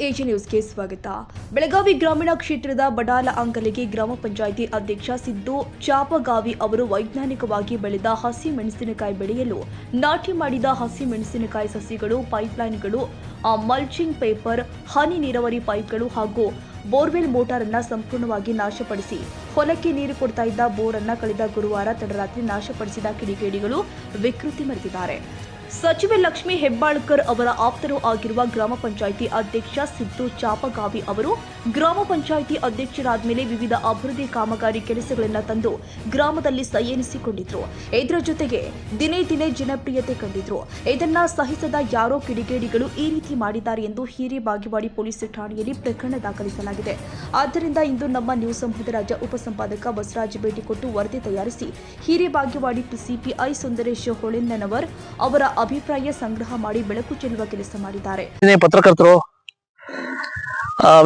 AG ನ್ಯೂಸ್ಗೆ ಸ್ವಾಗತ. ಬೆಳಗಾವಿ ಗ್ರಾಮೀಣ ಕ್ಷೇತ್ರದ ಬಡಾಲ ಅಂಕಲಿಗೆ ಗ್ರಾಮ ಪಂಚಾಯಿತಿ ಅಧ್ಯಕ್ಷ ಸಿದ್ದು ಚಾಪಗಾವಿ ಅವರು ವೈಜ್ಞಾನಿಕವಾಗಿ ಬೆಳೆದ ಹಸಿ ಮೆಣಸಿನಕಾಯಿ ಬೆಳೆಯಲು ನಾಟಿ ಮಾಡಿದ ಹಸಿ ಮೆಣಸಿನಕಾಯಿ ಸಸಿಗಳು, ಪೈಪ್ಲೈನ್ಗಳು, ಮಲ್ಚಿಂಗ್ ಪೇಪರ್, ಹನಿ ನೀರಾವರಿ ಪೈಪ್ಗಳು ಹಾಗೂ ಬೋರ್ವೆಲ್ ಮೋಟಾರ್ ಅನ್ನು ಸಂಪೂರ್ಣವಾಗಿ ನಾಶಪಡಿಸಿ ಹೊಲಕ್ಕೆ ನೀರು ಕೊಡ್ತಾ ಇದ್ದ ಬೋರ್ ಅನ್ನು ಕಳೆದ ಗುರುವಾರ ತಡರಾತ್ರಿ ನಾಶಪಡಿಸಿದ ಕಿಡಿಗೇಡಿಗಳು ವಿಕೃತಿ ಮೆರೆದಿದ್ದಾರೆ. ಸಚಿವೆ ಲಕ್ಷ್ಮೀ ಹೆಬ್ಬಾಳ್ಕರ್ ಅವರ ಆಪ್ತರು ಆಗಿರುವ ಗ್ರಾಮ ಪಂಚಾಯಿತಿ ಅಧ್ಯಕ್ಷ ಸಿದ್ದು ಚಾಪಗಾವಿ ಅವರು ಗ್ರಾಮ ಪಂಚಾಯಿತಿ ಅಧ್ಯಕ್ಷರಾದ ಮೇಲೆ ವಿವಿಧ ಅಭಿವೃದ್ಧಿ ಕಾಮಗಾರಿ ಕೆಲಸಗಳನ್ನು ತಂದು ಗ್ರಾಮದಲ್ಲಿ ಸೈ ಎನಿಸಿಕೊಂಡಿದ್ರು. ಇದರ ಜೊತೆಗೆ ದಿನೇ ದಿನೇ ಜನಪ್ರಿಯತೆ ಕಂಡಿದ್ರು. ಇದನ್ನ ಸಹಿಸದ ಯಾರೋ ಕಿಡಿಗೇಡಿಗಳು ಈ ರೀತಿ ಮಾಡಿದ್ದಾರೆ ಎಂದು ಹಿರೇಬಾಗೇವಾಡಿ ಪೊಲೀಸ್ ಠಾಣೆಯಲ್ಲಿ ಪ್ರಕರಣ ದಾಖಲಿಸಲಾಗಿದೆ. ಆದ್ದರಿಂದ ಇಂದು ನಮ್ಮ ನ್ಯೂಸ್ ಸಮೂಹದ ರಾಜ್ಯ ಉಪಸಂಪಾದಕ ಬಸವರಾಜ್ ಭೇಟಿ ಕೊಟ್ಟು ವರದಿ ತಯಾರಿಸಿ ಹಿರೇಬಾಗೇವಾಡಿ ಸಿಪಿಐ ಸುಂದರೇಶ್ ಹೊಳೆನ್ನವರ್ ಅವರ ಅಭಿಪ್ರಾಯ ಸಂಗ್ರಹ ಮಾಡಿ ಬೆಳಕು ಚೆಲ್ಲುವ ಕೆಲಸ ಮಾಡಿದ್ದಾರೆ. ಪತ್ರಕರ್ತರು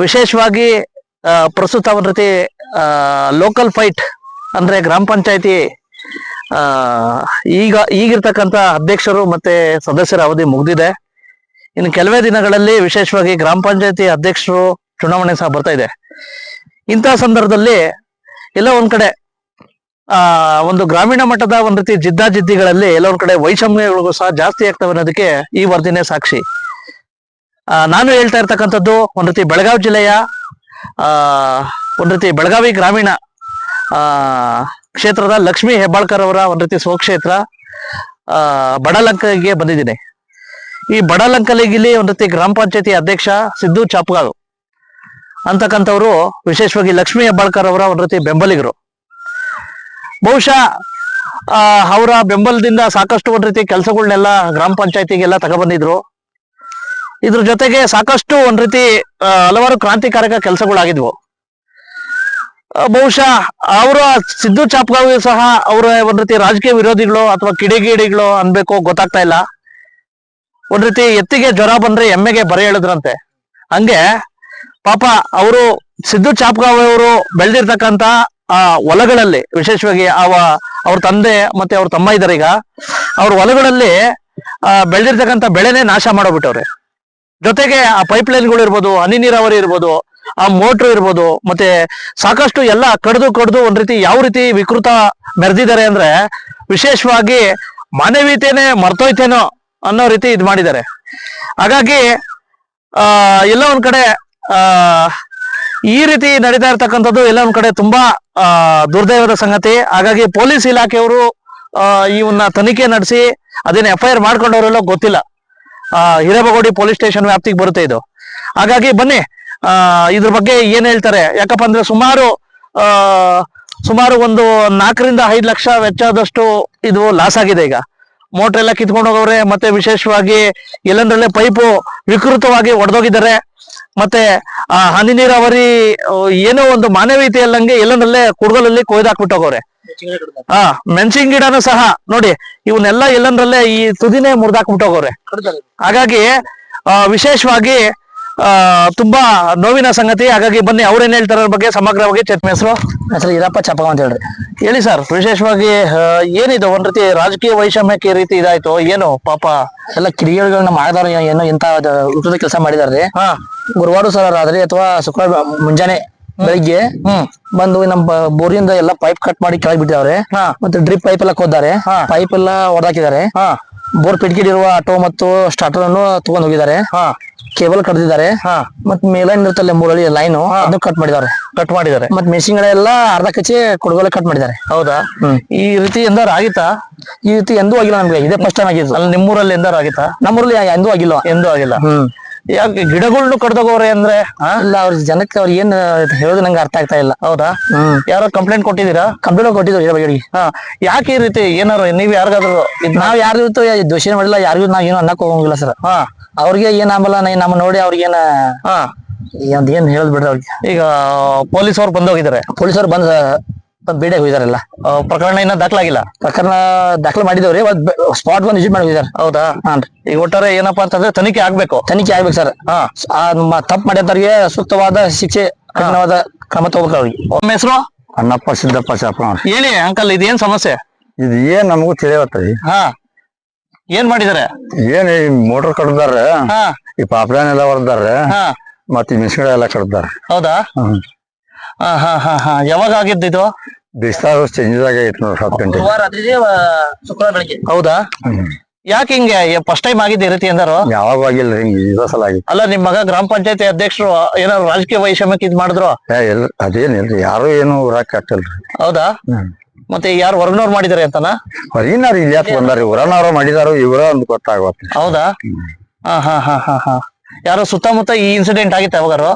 ವಿಶೇಷವಾಗಿ ಪ್ರಸ್ತುತ ಒಂದು ರೀತಿ ಲೋಕಲ್ ಫೈಟ್ ಅಂದ್ರೆ ಗ್ರಾಮ ಪಂಚಾಯತಿ ಈಗಿರ್ತಕ್ಕಂಥ ಅಧ್ಯಕ್ಷರು ಮತ್ತೆ ಸದಸ್ಯರ ಅವಧಿ ಮುಗಿದಿದೆ. ಇನ್ನು ಕೆಲವೇ ದಿನಗಳಲ್ಲಿ ವಿಶೇಷವಾಗಿ ಗ್ರಾಮ ಪಂಚಾಯತಿ ಅಧ್ಯಕ್ಷರು ಚುನಾವಣೆ ಸಹ ಬರ್ತಾ ಇದೆ. ಇಂತಹ ಸಂದರ್ಭದಲ್ಲಿ ಎಲ್ಲ ಒಂದ್ ಕಡೆ ಒಂದು ಗ್ರಾಮೀಣ ಮಟ್ಟದ ಒಂದ್ ರೀತಿ ಜಿದ್ದಾಜಿದ್ದಿಗಳಲ್ಲಿ ಎಲ್ಲ ಒಂದ್ ಕಡೆ ವೈಷಮ್ಯಗಳಿಗೂ ಸಹ ಜಾಸ್ತಿ ಆಗ್ತವೆ ಅನ್ನೋದಕ್ಕೆ ಈ ವರದಿನೇ ಸಾಕ್ಷಿ. ನಾನು ಹೇಳ್ತಾ ಇರ್ತಕ್ಕಂಥದ್ದು ಒಂದ್ ರೀತಿ ಬೆಳಗಾವಿ ಜಿಲ್ಲೆಯ ಒಂದ್ ರೀತಿ ಬೆಳಗಾವಿ ಗ್ರಾಮೀಣ ಕ್ಷೇತ್ರದ ಲಕ್ಷ್ಮೀ ಹೆಬ್ಬಾಳ್ಕರ್ ಅವರ ಒಂದ್ ರೀತಿ ಸ್ವಕ್ಷೇತ್ರ ಬಡಲಂಕಲಿಗೆ ಬಂದಿದ್ದೀನಿ. ಈ ಬಡಲಂಕಲಿಗಿಲಿ ಒಂದ್ ರೀತಿ ಗ್ರಾಮ ಪಂಚಾಯತಿ ಅಧ್ಯಕ್ಷ ಸಿದ್ದು ಚಾಪಗಾವ್ ಅಂತಕ್ಕಂಥವ್ರು ವಿಶೇಷವಾಗಿ ಲಕ್ಷ್ಮೀ ಹೆಬ್ಬಾಳ್ಕರ್ ಅವರ ಒಂದ್ ರೀತಿ ಬೆಂಬಲಿಗರು. ಬಹುಶಃ ಅವರ ಬೆಂಬಲದಿಂದ ಸಾಕಷ್ಟು ಒಂದ್ ರೀತಿ ಕೆಲಸಗಳನ್ನೆಲ್ಲ ಗ್ರಾಮ ಪಂಚಾಯತಿಗೆಲ್ಲ ತಗೊಬಂದಿದ್ರು. ಇದ್ರ ಜೊತೆಗೆ ಸಾಕಷ್ಟು ಒಂದ್ ರೀತಿ ಹಲವಾರು ಕ್ರಾಂತಿಕಾರಕ ಕೆಲಸಗಳಾಗಿದ್ವು. ಬಹುಶಃ ಅವರ ಸಿದ್ದು ಚಾಪಗಾವಿ ಸಹ ಅವರ ಒಂದ್ ರೀತಿ ರಾಜಕೀಯ ವಿರೋಧಿಗಳು ಅಥವಾ ಕಿಡಿಗೇಡಿಗಳು ಅನ್ಬೇಕು ಗೊತ್ತಾಗ್ತಾ ಇಲ್ಲ. ಒಂದ್ ರೀತಿ ಎತ್ತಿಗೆ ಜ್ವರ ಬಂದ್ರೆ ಎಮ್ಮೆಗೆ ಬರೆ ಹೇಳಿದ್ರಂತೆ. ಹಂಗೆ ಪಾಪ ಅವರು ಸಿದ್ದು ಚಾಪಗಾವಿ ಅವರು ಬೆಳೆದಿರ್ತಕ್ಕಂತ ಹೊಲಗಳಲ್ಲಿ ವಿಶೇಷವಾಗಿ ಅವ್ರ ತಂದೆ ಮತ್ತೆ ಅವ್ರ ತಮ್ಮ ಇದಾರೆ. ಈಗ ಅವ್ರ ಹೊಲಗಳಲ್ಲಿ ಬೆಳೆದಿರ್ತಕ್ಕಂಥ ಬೆಳೆನೇ ನಾಶ ಮಾಡೋಗ್ಬಿಟ್ಟವ್ರೆ. ಜೊತೆಗೆ ಆ ಪೈಪ್ ಲೈನ್ಗಳು ಇರ್ಬೋದು, ಹನಿ ನೀರಾವರಿ ಇರ್ಬೋದು, ಆ ಮೋಟ್ರು ಇರ್ಬೋದು, ಮತ್ತೆ ಸಾಕಷ್ಟು ಎಲ್ಲ ಕಡ್ದು ಒಂದ್ ರೀತಿ ಯಾವ ರೀತಿ ವಿಕೃತ ಮೆರೆದಿದ್ದಾರೆ ಅಂದ್ರೆ ವಿಶೇಷವಾಗಿ ಮಾನವೀಯತೆನೇ ಮರ್ತೋಯ್ತೇನೋ ಅನ್ನೋ ರೀತಿ ಇದ್ ಮಾಡಿದ್ದಾರೆ. ಹಾಗಾಗಿ ಎಲ್ಲ ಒಂದ್ ಕಡೆ ಈ ರೀತಿ ನಡೀತಾ ಇರ್ತಕ್ಕಂಥದ್ದು ಎಲ್ಲ ಒಂದ್ ಕಡೆ ತುಂಬಾ ದುರ್ದೈವದ ಸಂಗತಿ. ಹಾಗಾಗಿ ಪೊಲೀಸ್ ಇಲಾಖೆಯವರು ಇವನ್ನ ತನಿಖೆ ನಡೆಸಿ ಅದೇನು FIR ಮಾಡ್ಕೊಂಡವರೆಲ್ಲ ಗೊತ್ತಿಲ್ಲ. ಹಿರೇಬಾಗೇವಾಡಿ ಪೊಲೀಸ್ ಸ್ಟೇಷನ್ ವ್ಯಾಪ್ತಿಗೆ ಬರುತ್ತೆ ಇದು. ಹಾಗಾಗಿ ಬನ್ನಿ ಇದ್ರ ಬಗ್ಗೆ ಏನ್ ಹೇಳ್ತಾರೆ. ಯಾಕಪ್ಪ ಅಂದ್ರೆ ಸುಮಾರು ಒಂದು 4 ರಿಂದ 5 ಲಕ್ಷ ವೆಚ್ಚದಷ್ಟು ಇದು ಲಾಸ್ ಆಗಿದೆ. ಈಗ ಮೋಟರ್ ಎಲ್ಲ ಕಿತ್ಕೊಂಡು ಹೋಗವ್ರೆ. ಮತ್ತೆ ವಿಶೇಷವಾಗಿ ಎಲ್ಲಂದ್ರಲ್ಲೇ ಪೈಪು ವಿಕೃತವಾಗಿ ಒಡೆದೋಗಿದ್ದಾರೆ. ಮತ್ತೆ ಹನಿ ನೀರಾವರಿ ಏನೋ ಒಂದು ಮಾನವೀಯತೆ ಅಲ್ಲಂಗೆ ಎಲ್ಲನಲ್ಲೇ ಕುಡ್ಗಲಲ್ಲಿ ಕೊಯ್ದಾಕ್ಬಿಟ್ಟು ಹೋಗವ್ರೆ. ಮೆಣಸಿನ ಗಿಡನೂ ಸಹ ನೋಡಿ ಇವನ್ನೆಲ್ಲ ಎಲ್ಲಂದ್ರಲ್ಲೇ ಈ ತುದಿನೇ ಮುರಿದಾಕ್ಬಿಟ್ಟು ಹೋಗವ್ರೆ. ಹಾಗಾಗಿ ವಿಶೇಷವಾಗಿ ತುಂಬಾ ನೋವಿನ ಸಂಗತಿ. ಹಾಗಾಗಿ ಬನ್ನಿ ಅವ್ರೇನ್ ಹೇಳ್ತಾರ ಬಗ್ಗೆ ಸಮಗ್ರವಾಗಿ ಚರ್ಚೆ. ಹೆಸರು ಈರಪ್ಪ ಚಾಪಗಾವ್ ಅಂತ ಹೇಳ್ರಿ. ಹೇಳಿ ಸರ್, ವಿಶೇಷವಾಗಿ ಏನಿದು ಒಂದ್ ರೀತಿ ರಾಜಕೀಯ ವೈಷಮ್ಯಕ್ಕೆ ಈ ರೀತಿ ಇದಾಯ್ತು ಏನು? ಪಾಪ ಎಲ್ಲ ಕಿಡಿಗೇಡಿಗಳನ್ನ ಮಾಡಿದಾರ ಏನೋ ಇಂತ ಉತ್ತದ ಕೆಲಸ ಮಾಡಿದಾರ್ರಿ. ಗುರುವಾರ ಸರ್ ಆದ್ರಿ ಅಥವಾ ಶುಕ್ರವಾರ ಮುಂಜಾನೆ ಬೆಳಿಗ್ಗೆ ಬಂದು ನಮ್ಮ ಬೋರಿಂದ ಎಲ್ಲ ಪೈಪ್ ಕಟ್ ಮಾಡಿ ಕೆಳಗೆ ಬಿಟ್ಟಿದ್ದಾರೆ. ಮತ್ತೆ ಡ್ರಿಪ್ ಪೈಪ್ ಎಲ್ಲ ಕೊದ್ದಾರೆ. ಪೈಪ್ ಎಲ್ಲ ಹೊಡೆದಾಕಿದ್ದಾರೆ. ಬೋರ್ ಪಿಟ್ಕಿಡಿರುವ ಆಟೋ ಮತ್ತು ಸ್ಟಾರ್ಟರ್ ಅನ್ನು ತಗೊಂಡ್ ಹೋಗಿದ್ದಾರೆ. ಕೇಬಲ್ ಕಟ್ತಿದ್ದಾರೆ. ಮತ್ ಮೇಲೈನ್ ಇರುತ್ತಲ್ಲ 3 ಅಡಿ ಲೈನ್ ಅದನ್ನು ಕಟ್ ಮಾಡಿದ್ದಾರೆ. ಮತ್ ಮೆಷಿನ್ಗಳೆಲ್ಲ ಅರ್ಧ ಕಚ್ಚಿ ಕುಡ್ಗೋಲೆ ಕಟ್ ಮಾಡಿದ್ದಾರೆ. ಹೌದಾ? ಈ ರೀತಿ ಎಂದಾರು ಆಗಿತ್ತಾ? ಈ ರೀತಿ ಎಂದೂ ಆಗಿಲ್ಲ ನಮ್ಗೆ. ಇದೇ ಫಸ್ಟ್ ಟೈಮ್ ಆಗಿತ್ತು. ಅಲ್ಲಿ ನಿಮ್ಮೂರಲ್ಲಿ ಎಂದಾರು ಆಗಿತ್ತಾ? ನಮ್ಮೂರಲ್ಲಿ ಎಂದೂ ಆಗಿಲ್ಲ. ಯಾಕೆ ಗಿಡಗಳ್ನು ಕಡ್ದೋಗವ್ರೆ ಅಂದ್ರೆ? ಇಲ್ಲ, ಅವ್ರ ಜನಕ್ಕೆ ಅವ್ರ ಏನ್ ಹೇಳೋದು ನಂಗೆ ಅರ್ಥ ಆಗ್ತಾ ಇಲ್ಲ. ಹೌದಾ? ಯಾರೋ ಕಂಪ್ಲೇಂಟ್ ಕೊಟ್ಟಿದ್ದೀರಾ? ಕಂಪ್ಲೇಂಟ್ ಕೊಟ್ಟಿದ್ದೀವಿ. ಯಾಕೆ ಈ ರೀತಿ ಏನಾರು ನೀವ್ ಯಾರಿಗಾದ್ರು? ನಾವ್ ಯಾರು ದೋಷ ಮಾಡಿಲ್ಲ, ಯಾರಿಗೂ ನಾವ್ ಏನು ಅನ್ನಕ್ ಹೋಗಂಗಿಲ್ಲ ಸರ್. ಅವ್ರಿಗೆ ಏನ್ ಆಂಬಲ್ಲ ನಮ್ಮ ನೋಡಿ ಅವ್ರಿಗೇನ ಏನ್ ಹೇಳದ್ ಬಿಡ್ರಿ ಅವ್ರಿಗೆ. ಈಗ ಪೊಲೀಸ್ ಅವ್ರು ಬಂದೋಗಿದ್ದಾರೆ. ಪೊಲೀಸವ್ರು ಬೇಡ ಹೋಗಿದಾರಲ್ಲ. ಪ್ರಕರಣ ಇನ್ನ ದಾಖಲಾಗಿಲ್ಲ. ಪ್ರಕರಣ ದಾಖಲೆ ಮಾಡಿದವ್ರಿ. ಸ್ಪಾಟ್ ಬಂದು ವಿಸಿಟ್ ಮಾಡಿ ಹೋಗಿದಾರೆ. ಹೌದಾ? ಈಗ ಒಟ್ಟಾರೆ ಏನಪ್ಪಾ ಅಂತಂದ್ರೆ ತನಿಖೆ ಆಗ್ಬೇಕು ಸರ್. ತಪ್ಪು ಮಾಡಿದವ್ರಿಗೆ ಸೂಕ್ತವಾದ ಶಿಕ್ಷೆ, ಕಠಿಣವಾದ ಕ್ರಮ ತಗೋಬೇಕು ಅವ್ರಿಗೆ. ನಮ್ಮ ಹೆಸರು ಅಣ್ಣಪ್ಪ ಸಿದ್ದಪ್ಪ ಚಾಪ. ಹೇಳಿ ಅಂಕಲ್, ಇದೇನ್ ಸಮಸ್ಯೆ? ಇದು ಏನ್ ನಮಗೂ ತಿಳಿಯತ್ತರಿ. ಏನ್ ಮಾಡಿದಾರೆ? ಏನ್ ಈ ಮೋಟರ್ ಕಡ್ದಾರ, ಈ ಪಾಪ್ಲೈನ್ ಎಲ್ಲ ಹೊರದಾರ, ಮತ್ತೆ ಮೆಣಸಿನಕಾಯಿ ಎಲ್ಲ ಕಡ್ದಾರ. ಹೌದಾ? ಯಾವಾಗ ಆಗಿದ್ದು ಇದು? ಬಿಸ್ಲಾಗ ಚೇಂಜಸ್ ಆಗೈತೆ ನೋಡ್ರಿ 10 ಗಂಟೆ. ಶುಕ್ರವಾರ ಬೆಳಗ್ಗೆ. ಹೌದಾ? ಯಾಕೆ ಹಿಂಗೆ ಫಸ್ಟ್ ಟೈಮ್ ಆಗಿದ್ದು ಈ ರೀತಿ ಎಂದರು? ಯಾವಾಗ ಆಗಿಲ್ಲ ಹಿಂಗ ಇದ ಸಲ ಆಗಿತ್ತು. ಅಲ್ಲ ನಿಮ್ ಮಗ ಗ್ರಾಮ ಪಂಚಾಯತಿ ಅಧ್ಯಕ್ಷರು ಏನಾದ್ರು ರಾಜಕೀಯ ವೈಷಮ್ಯಕ್ಕೆ ಇದ್ ಮಾಡಿದ್ರು? ಅದೇನಿಲ್ರಿ, ಯಾರು ಏನು ಊರಾಗ ಕಟ್ಟಲ್ರಿ. ಹೌದಾ? ಮತ್ತೆ ಯಾರು ಹೊರಗಿನವ್ರು ಮಾಡಿದಾರೆ ಅಂತನಾ? ಹೊರಗಿನಾರ ಇಲ್ಲಿ ಯಾಕೆ ಬಂದಾರಿ, ಊರನವ್ರು ಮಾಡಿದಾರು ಇವ್ರ ಒಂದು ಗೊತ್ತಾಗತ್ತೆ. ಹೌದಾ? ಹಾ. ಯಾರು ಸುತ್ತಮುತ್ತ ಈ ಇನ್ಸಿಡೆಂಟ್ ಆಗಿತ್ತು ಯಾವಾಗಾರು?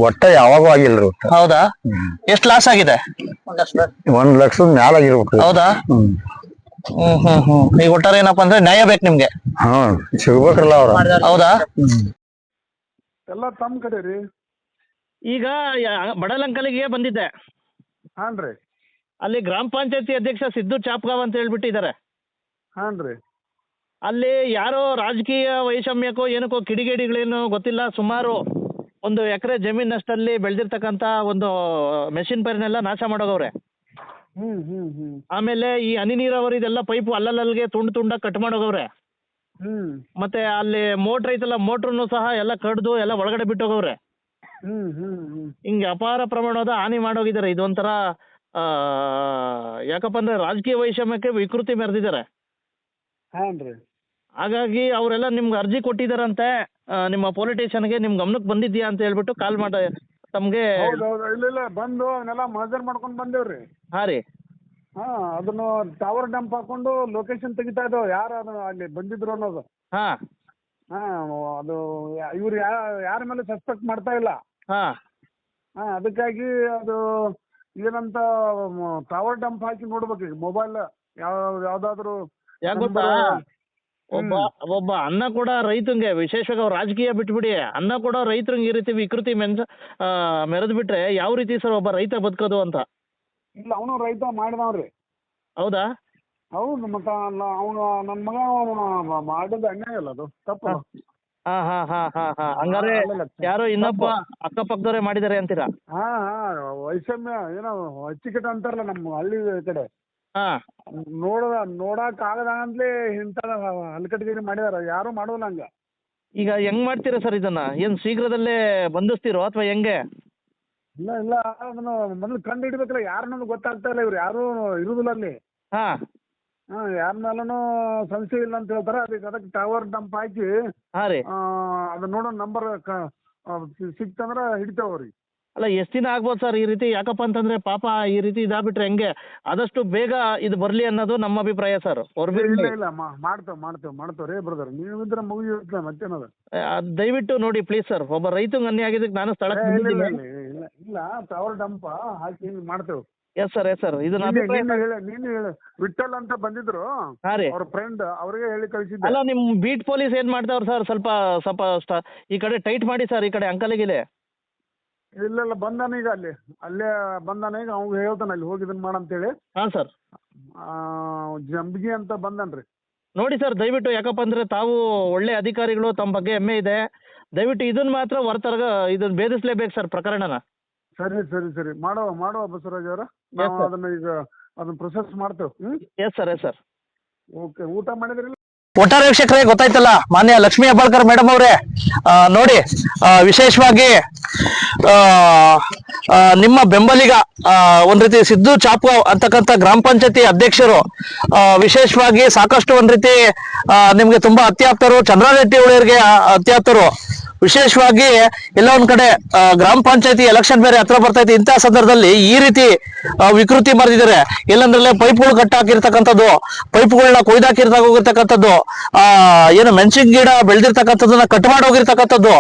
ಒಟ್ಟ ಯಾವಾಗೂ ಆಗಿಲ್ರಿ. ಹೌದಾ? ಎಷ್ಟ್ ಲಾಸ್ ಆಗಿದೆ? 1 ಲಕ್ಷದ ಮ್ಯಾಲ ಆಗಿರ್ಬೇಕು. ಹೌದಾ? ಈಗ ಒಟ್ಟಾರೆ ಏನಪ್ಪಾ ಅಂದ್ರೆ ನ್ಯಾಯ ಬೇಕು ನಿಮ್ಗೆ. ಸಿಗ್ಬೇಕ್ರಲ್ಲ ಅವ್ರ. ಹೌದಾ? ಎಲ್ಲ ತಮ್ಮ ಕಡೆ ರೀ. ಈಗ ಬಡಲಂಕಲಿಗೆ ಬಂದಿದ್ದೆ. ಹಾನ್ರಿ. ಅಲ್ಲಿ ಗ್ರಾಮ ಪಂಚಾಯತಿ ಅಧ್ಯಕ್ಷ ಸಿದ್ದು ಚಾಪ್ಗಾವ್ ಅಂತ ಹೇಳ್ಬಿಟ್ಟಿದ್ದಾರೆ. ಹಾನ್ರಿ. ಅಲ್ಲಿ ಯಾರೋ ರಾಜಕೀಯ ವೈಷಮ್ಯಕ್ಕೋ ಏನಕ್ಕೋ ಕಿಡಿಗೇಡಿಗಳೇನು ಗೊತ್ತಿಲ್ಲ, ಸುಮಾರು 1 ಎಕರೆ ಜಮೀನಷ್ಟಲ್ಲಿ ಬೆಳೆದಿರ್ತಕ್ಕಂತ ಒಂದು ಮೆಷಿನ್ ಪೈರ್ನೆಲ್ಲ ನಾಶ ಮಾಡೋಗವ್ರೆ. ಆಮೇಲೆ ಈ ಹನಿ ನೀರಾವರಿದೆಲ್ಲ ಪೈಪು ಅಲ್ಲಲ್ಲಿಗೆ ತುಂಡ ಕಟ್ ಮಾಡೋಗವ್ರೆ. ಮತ್ತೆ ಅಲ್ಲಿ ಮೋಟ್ರ್ ಐತಲ್ಲ, ಮೋಟ್ರನ್ನು ಸಹ ಎಲ್ಲ ಕಡ್ದು ಎಲ್ಲ ಒಳಗಡೆ ಬಿಟ್ಟೋಗವ್ರೆ. ಹಿಂಗೆ ಅಪಾರ ಪ್ರಮಾಣದ ಹಾನಿ ಮಾಡೋಗಿದ್ದಾರೆ. ಇದೊಂಥರ ಯಾಕಪ್ಪ ಅಂದ್ರೆ ರಾಜಕೀಯ ವೈಷಮ್ಯಕ್ಕೆ ವಿಕೃತಿ ಮೆರೆದಿದ್ದಾರೆ. ಹಾಗಾಗಿ ಅವರೆಲ್ಲ ನಿಮ್ಗೆ ಅರ್ಜಿ ಕೊಟ್ಟಿದಾರಂತೆ, ನಿಮ್ಮ ಪೊಲಿಟಿಷಿಯನ್ಗೆ ನಿಮ್ ಗಮನಕ್ಕೆ ಬಂದಿದ್ಯಾ ಅಂತ ಹೇಳ್ಬಿಟ್ಟು ಕಾಲ್ ಮಾಡ ತಮ್ಗೆ. ಇಲ್ಲ ಬಂದು ಅವನ್ನೆಲ್ಲ ಮಾಜರ್ ಮಾಡ್ಕೊಂಡ್ ಬಂದೇವ್ರಿ. ಹಾ ರೀ. ಅದನ್ನು ಟವರ್ ಡಂಪ್ ಹಾಕೊಂಡು ಲೊಕೇಶನ್ ತೆಗಿತಾ ಇದ್ದಾವ ಯಾರು ಅಲ್ಲಿ ಬಂದಿದ್ರು ಅನ್ನೋದು. ಅದು ಇವ್ರು ಯಾರ ಮೇಲೆ ಸಸ್ಪೆಕ್ಟ್ ಮಾಡ್ತಾ ಇಲ್ಲ. ಅದಕ್ಕಾಗಿ ಅದು ಏನಂತ ಟವರ್ ಡಂಪ್ ಹಾಕಿ ನೋಡ್ಬೇಕು ಈಗ ಮೊಬೈಲ್ ಯಾವ್ದಾದ್ರು. ಒಬ್ಬ ಅನ್ನ ಕೂಡ ರೈತಂಗೆ, ವಿಶೇಷವಾಗಿ ಅವ್ರು ರಾಜಕೀಯ ಬಿಟ್ಬಿಡಿ, ಅನ್ನ ಕೂಡ ರೈತರಿಗೆ ಈ ರೀತಿ ವಿಕೃತಿ ಮೆರೆದು ಬಿಟ್ರೆ ಯಾವ ರೀತಿ ಸರ್ ಒಬ್ಬ ರೈತ ಬದುಕೋದು ಅಂತ? ಇಲ್ಲ, ಅವನು ರೈತ ಮಾಡಿದವ್ರಿ. ಹೌದಾ? ಹೌದು. ಮತ್ತ ಅವನು ನನ್ನ ಮಗ ಮಾಡಿದ ಅನ್ಯಾಯ ಅಲ್ಲ, ಅದು ತಪ್ಪು. ಹಂಗಾರೆ ಯಾರೋ ಇನ್ನೊಬ್ಬ ಅಕ್ಕಪಕ್ಕದವರೇ ಮಾಡಿದಾರೆ ಅಂತೀರಾ? ವೈಷಮ್ಯ ಏನೋ ಅಚ್ಚಿಕಟ ಅಂತಾರಲ್ಲ ನಮ್ಮ ಹಳ್ಳಿ ಕಡೆ. ನೋಡಕ್ ಆಗದಂತಲೇ ಇಂತ ಹಲ್ಕಟ್ಗಿರಿ ಮಾಡಿದಾರ, ಯಾರು ಮಾಡೋಲ್ಲ ಹಂಗ. ಈಗ ಹೆಂಗ್ ಮಾಡ್ತೀರಾ ಸರ್ ಇದನ್ನ? ಏನ್ ಶೀಘ್ರದಲ್ಲೇ ಬಂಧಿಸ್ತೀರೋ ಅಥವಾ ಹೆಂಗೆ? ಇಲ್ಲ ಅದನ್ನು ಮೊದಲು ಕಂಡು ಹಿಡಿಬೇಕಲ್ಲ, ಯಾರನ್ನೊಂದು ಗೊತ್ತಾಗ್ತಾ ಇಲ್ಲ. ಇವ್ರು ಯಾರು ಇರುದಿಲ್ಲ ಅಲ್ಲಿ. ಯಾರ ಮೇಲೂ ಸಂಶಯ ಇಲ್ಲ ಅಂತ ಹೇಳ್ತಾರೆ. ಅದಕ್ಕೆ ಟವರ್ ಡಂಪ್ ಹಾಕಿ ಅದ್ ನೋಡೋ ನಂಬರ್ ಸಿಕ್ತಂದ್ರ ಹಿಡಿತಾವ್ರಿ. ಅಲ್ಲ, ಎಷ್ಟು ದಿನ ಆಗ್ಬೋದು ಸರ್ ಈ ರೀತಿ? ಯಾಕಪ್ಪ ಅಂತಂದ್ರೆ ಪಾಪ ಈ ರೀತಿ ಇದಾಗ್ಬಿಟ್ರೆ ಹೆಂಗೆ? ಆದಷ್ಟು ಬೇಗ ಇದು ಬರ್ಲಿ ಅನ್ನೋದು ನಮ್ಮ ಅಭಿಪ್ರಾಯ ಸರ್. ಇಲ್ಲ ಮಾಡ್ತೇವ್ರಿ ಬ್ರದರ್, ನೀವಿದ್ರೆ ಮುಗಿಯುತ್ತೆ ಮತ್ತೇನದ. ದಯವಿಟ್ಟು ನೋಡಿ ಪ್ಲೀಸ್ ಸರ್. ಒಬ್ಬ ರೈತಂಗ್ ಅನ್ಯ ಆಗಿದ್ದಕ್ಕೆ ನಾನು ಸ್ಥಳಕ್ಕೆ ಇಲ್ಲ ಟವರ್ ಡಂಪ್ ಹಾಕಿ ಮಾಡ್ತೇವೆ. Yes sir. ಇದು ವಿಠಲ್ ಅಂತ ಬಂದಿದ್ರು ಅವ್ರ ಫ್ರೆಂಡ್, ಅವ್ರಿಗೆ ಹೇಳಿ ಕಳಿಸಿದ್ದೆ. ಅಲ್ಲ, ನಿಮ್ ಬೀಟ್ ಪೊಲೀಸ್ ಏನ್ ಮಾಡ್ತಾವ್ರ ಸರ್? ಸ್ವಲ್ಪ ಈ ಕಡೆ ಟೈಟ್ ಮಾಡಿ ಸರ್, ಈ ಕಡೆ ಅಂಕಲಿಗಿಲೆ. ಇಲ್ಲ ಬಂದಾನ ಈಗ, ಅಲ್ಲೇ ಬಂದಾನ ಈಗ. ಅವ್ಗೆ ಹೇಳ್ತಾನ ಅಲ್ಲಿ ಹೋಗಿ ಇದನ್ನ ಮಾಡಂತೇಳಿ. ಸರ್. ಜಂಬಗಿ ಅಂತ ಬಂದನ್ರಿ. ನೋಡಿ ಸರ್ ದಯವಿಟ್ಟು, ಯಾಕಪ್ಪ ಅಂದ್ರೆ ತಾವು ಒಳ್ಳೆ ಅಧಿಕಾರಿಗಳು, ತಮ್ಮ ಬಗ್ಗೆ ಹೆಮ್ಮೆ ಇದೆ. ದಯವಿಟ್ಟು ಇದನ್ನ ಮಾತ್ರ ಇದನ್ನ ಭೇದಿಸ್ಲೇಬೇಕು ಸರ್ ಪ್ರಕರಣನ. ಸರಿ ಮಾಡುವ ಬಸವರಾಜ್ ಅವರ. ಅದನ್ನ ಈಗ ಅದನ್ನ ಪ್ರೊಸೆಸ್ ಮಾಡ್ತೇವೆ. Yes sir. ಓಕೆ, ಊಟ ಮಾಡಿದ್ರಿ? ಒಟ್ಟಾರೆ ವೀಕ್ಷಕರೇ ಗೊತ್ತಾಯ್ತಲ್ಲ, ಮಾನ್ಯ ಲಕ್ಷ್ಮೀ ಹೆಬ್ಬಾಳ್ಕರ್ ಮೇಡಮ್ ಅವರೇ, ನೋಡಿ ವಿಶೇಷವಾಗಿ ನಿಮ್ಮ ಬೆಂಬಲಿಗ ಒಂದ್ ರೀತಿ ಸಿದ್ದು ಚಾಪ್ಗಾವ್ ಅಂತಕ್ಕಂಥ ಗ್ರಾಮ ಪಂಚಾಯತಿ ಅಧ್ಯಕ್ಷರು ವಿಶೇಷವಾಗಿ ಸಾಕಷ್ಟು ಒಂದ್ ರೀತಿ ನಿಮ್ಗೆ ತುಂಬಾ ಅತ್ಯಾಪ್ತರು, ಚಂದ್ರಾರೆಡ್ಡಿ ಅವರಿಗೆ ಅತ್ಯಾಪ್ತರು. ವಿಶೇಷವಾಗಿ ಎಲ್ಲ ಒಂದ್ ಕಡೆ ಗ್ರಾಮ ಪಂಚಾಯತಿ ಎಲೆಕ್ಷನ್ ಬೇರೆ ಹತ್ರ ಬರ್ತೈತಿ. ಇಂತಹ ಸಂದರ್ಭದಲ್ಲಿ ಈ ರೀತಿ ವಿಕೃತಿ ಮರೆದಿದ್ದಾರೆ. ಎಲ್ಲಂದ್ರಲ್ಲೇ ಪೈಪ್ಗಳು ಕಟ್ಟಾಕಿರ್ತಕ್ಕಂಥದ್ದು, ಪೈಪ್ಗಳನ್ನ ಕೊಯ್ದಾಕಿರ್ತಕ್ಕಂಥದ್ದು, ಏನು ಮೆಣಸಿನ ಗಿಡ ಬೆಳೆದಿರ್ತಕ್ಕಂಥದ್ದನ್ನ ಕಟ್ ಮಾಡಿ ಹೋಗಿರ್ತಕ್ಕಂಥದ್ದು,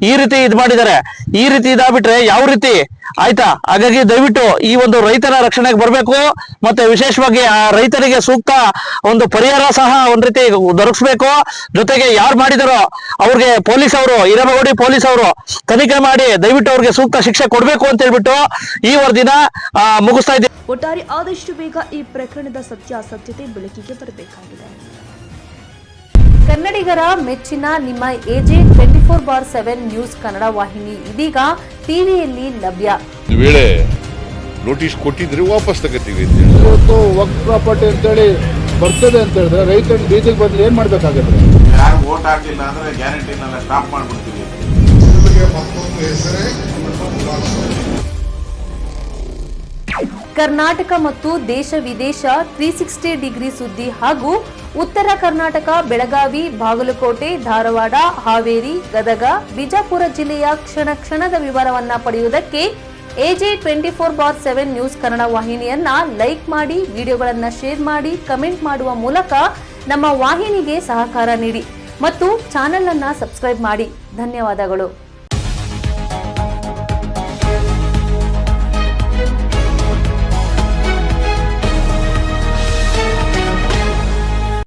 ಈ ರೀತಿ ಇದ್ ಮಾಡಿದ್ದಾರೆ. ಈ ರೀತಿ ಇದಾಗ್ಬಿಟ್ರೆ ಯಾವ ರೀತಿ ಆಯ್ತಾ? ಹಾಗಾಗಿ ದಯವಿಟ್ಟು ಈ ಒಂದು ರೈತರ ರಕ್ಷಣೆಗೆ ಬರಬೇಕು. ಮತ್ತೆ ವಿಶೇಷವಾಗಿ ಆ ರೈತರಿಗೆ ಸೂಕ್ತ ಒಂದು ಪರಿಹಾರ ಸಹ ಒಂದ್ ರೀತಿ ದೊರಕಿಸ್ಬೇಕು. ಜೊತೆಗೆ ಯಾರು ಮಾಡಿದಾರೋ ಅವ್ರಿಗೆ ಪೊಲೀಸ್ ಅವರು, ಹಿರೇಮಗೌಡಿ ಪೊಲೀಸ್ ಅವರು ತನಿಖೆ ಮಾಡಿ ದಯವಿಟ್ಟು ಅವ್ರಿಗೆ ಸೂಕ್ತ ಶಿಕ್ಷೆ ಕೊಡ್ಬೇಕು ಅಂತ ಹೇಳ್ಬಿಟ್ಟು ಈ ವರದಿನ ಮುಗಿಸ್ತಾ ಇದ್ದೀವಿ. ಒಟ್ಟಾರೆ ಆದಷ್ಟು ಬೇಗ ಈ ಪ್ರಕರಣದ ಸತ್ಯಾಸತ್ಯತೆ ಬೆಳಕಿಗೆ ಬರಬೇಕಾಗಿದೆ. ಕನ್ನಡಿಗರ ಮೆಚ್ಚಿನ ನಿಮ್ಮ AJ 24/7 ನ್ಯೂಸ್ ಕನ್ನಡ ವಾಹಿನಿ ಇದೀಗ ಟಿವಿಯಲ್ಲಿ ಲಭ್ಯ. ವೇಳೆ ನೋಟಿಸ್ ಕೊಟ್ಟಿದ್ರೆ ವಾಪಸ್ ತಗೋತೀವಿ. ಇವತ್ತು ವಕ್ಫ್ ಪ್ರಾಪರ್ಟಿ ಅಂತೇಳಿ ಬರ್ತದೆ ಅಂತ ಹೇಳಿದ್ರೆ ರೈತರು ಬೀದಿಗೆ ಬಂದ್ರೆ ಏನ್ ಮಾಡ್ಬೇಕಾಗುತ್ತೆ? ಯಾರು ವೋಟ್ ಹಾಕಿಲ್ಲ ಅಂದ್ರೆ ಗ್ಯಾರಂಟಿನೆಲ್ಲ ಸ್ಟಾಪ್ ಮಾಡ್ಬಿಡ್ತೀವಿ. ಅವರಿಗೆ ಮತ್ತೊಂದು ಹೆಸರೇ ಕುಮಾರಸ್ವಾಮಿ. ಕರ್ನಾಟಕ ಮತ್ತು ದೇಶ ವಿದೇಶ 360 ಡಿಗ್ರಿ ಸುದ್ದಿ ಹಾಗೂ ಉತ್ತರ ಕರ್ನಾಟಕ, ಬೆಳಗಾವಿ, ಬಾಗಲಕೋಟೆ, ಧಾರವಾಡ, ಹಾವೇರಿ, ಗದಗ, ಬಿಜಾಪುರ ಜಿಲ್ಲೆಯ ಕ್ಷಣ ಕ್ಷಣದ ವಿವರವನ್ನ ಪಡೆಯುವುದಕ್ಕೆ AJ 24/7 ನ್ಯೂಸ್ ಕನ್ನಡ ವಾಹಿನಿಯನ್ನ ಲೈಕ್ ಮಾಡಿ, ವಿಡಿಯೋಗಳನ್ನ ಶೇರ್ ಮಾಡಿ, ಕಮೆಂಟ್ ಮಾಡುವ ಮೂಲಕ ನಮ್ಮ ವಾಹಿನಿಗೆ ಸಹಕಾರ ನೀಡಿ ಮತ್ತು ಚಾನೆಲ್ ಅನ್ನ ಸಬ್ಸ್ಕ್ರೈಬ್ ಮಾಡಿ. ಧನ್ಯವಾದಗಳು.